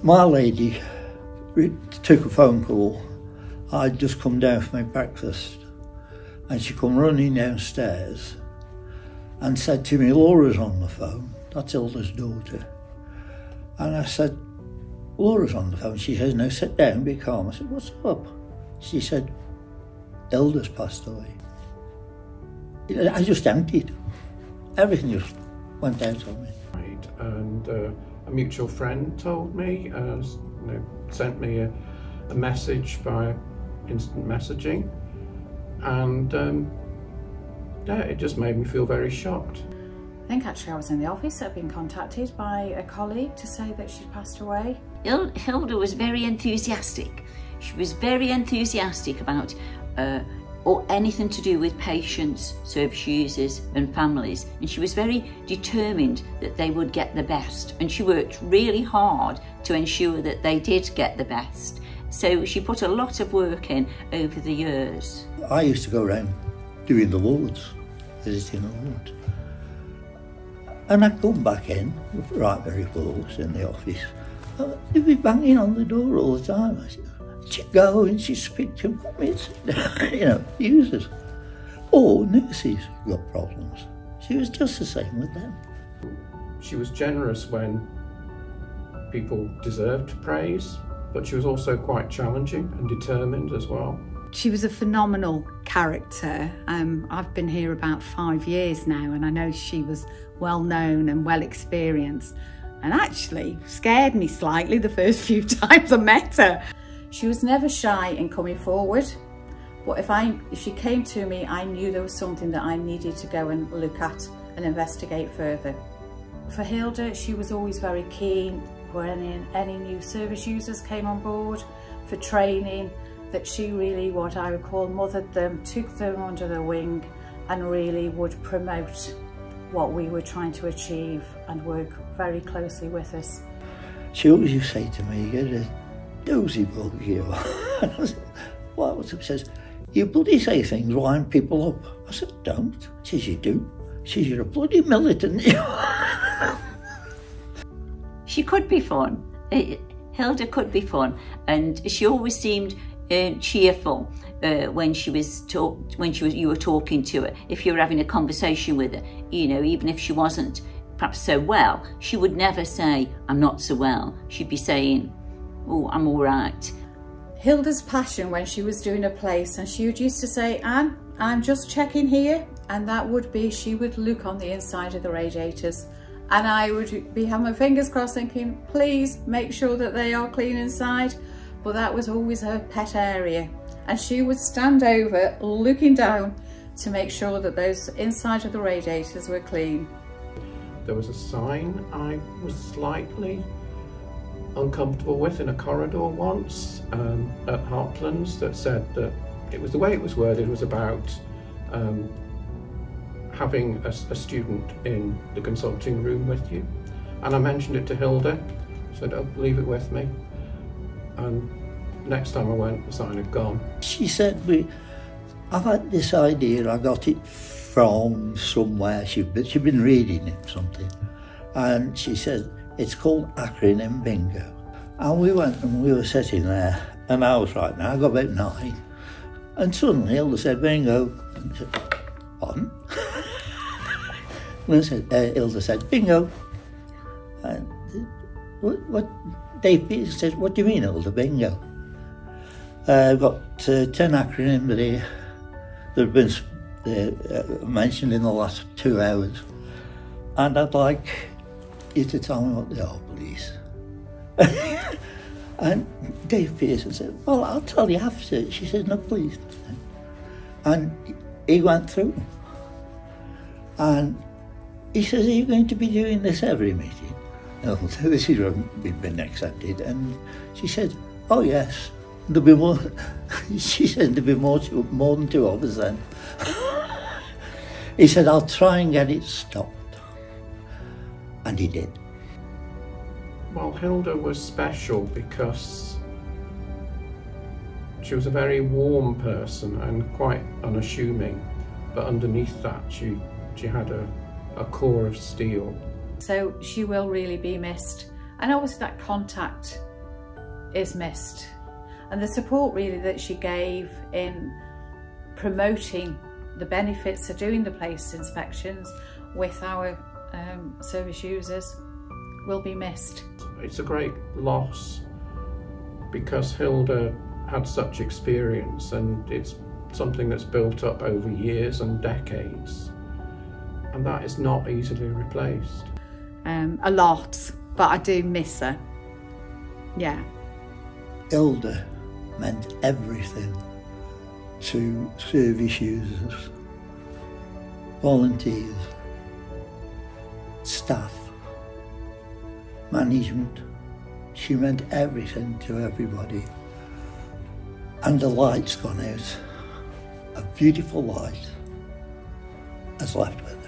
My lady took a phone call. I'd just come down for my breakfast and she come running downstairs and said to me, Laura's on the phone. That's Hilda's daughter. And I said, Laura's on the phone. She says, no, sit down, be calm. I said, what's up? She said, Hilda's passed away. I just emptied. Everything just went out on me. Right, and a mutual friend told me, sent me a message via instant messaging, and yeah, it just made me feel very shocked. I think actually I was in the office. I'd been contacted by a colleague to say that she'd passed away. Hilda was very enthusiastic. She was very enthusiastic about or anything to do with patients, service users and families, and she was very determined that they would get the best, and she worked really hard to ensure that they did get the best. So she put a lot of work in over the years. I used to go around doing the wards, visiting the wards, and I'd come back in, write the reports in the office. They'd be banging on the door all the time. I said, she'd go and she'd speak to them, users or nurses who got problems. She was just the same with them. She was generous when people deserved praise, but she was also quite challenging and determined as well. She was a phenomenal character. I've been here about 5 years now, and I know she was well known and well experienced, and actually scared me slightly the first few times I met her. She was never shy in coming forward, but if she came to me, I knew there was something that I needed to go and look at and investigate further. For Hilda, she was always very keen when any new service users came on board for training, that she really, what I would call, mothered them, took them under their wing, and really would promote what we were trying to achieve and work very closely with us. She always used to say to me, you're a dozy bug, you are. And I said, what? She says, you bloody say things, wind people up. I said, don't. She says, you do. She says, you're a bloody militant. She could be fun. Hilda could be fun, and she always seemed cheerful when you were talking to her. If you were having a conversation with her, even if she wasn't perhaps so well, she would never say, I'm not so well. She'd be saying, oh, I'm all right. Hilda's passion when she was doing a place, and she would used to say, Anne, I'm just checking here, and that would be, she would look on the inside of the radiators, and I would be having my fingers crossed thinking, please make sure that they are clean inside. But that was always her pet area, and she would stand over looking down to make sure that those inside of the radiators were clean. There was a sign I was slightly uncomfortable with in a corridor once at Heartlands that said that it was, the way it was worded was about having a student in the consulting room with you, and I mentioned it to Hilda. Said, oh, leave it with me. And next time I went, the sign had gone. She said, I've had this idea, I got it from somewhere, she'd been reading it, something, and she said, it's called acronym bingo. And we went and we were sitting there, and I was right now, I got about 9, and suddenly Hilda said, bingo. And I said, pardon? And Hilda said, bingo. And what Dave Peters said, what do you mean, Hilda, bingo? I've got 10 acronyms here that have been mentioned in the last 2 hours, and I'd like you to tell me what they are, please. And Dave Pearson said, well, I'll tell you after. She said, no, please. And he went through, and he says, are you going to be doing this every meeting? No, this has been accepted. And she said, oh yes, there'll be more. She said, there'll be more than 2 of us then. He said, I'll try and get it stopped. And he did. Well, Hilda was special because she was a very warm person and quite unassuming, but underneath that she had a core of steel. So she will really be missed, and obviously that contact is missed. And the support really that she gave in promoting the benefits of doing the place inspections with our service users will be missed. It's a great loss because Hilda had such experience, and it's something that's built up over years and decades, and that is not easily replaced. A lot, but I do miss her. Yeah. Hilda meant everything to service users, volunteers, staff, management. She meant everything to everybody. And the light's gone out. A beautiful light has left with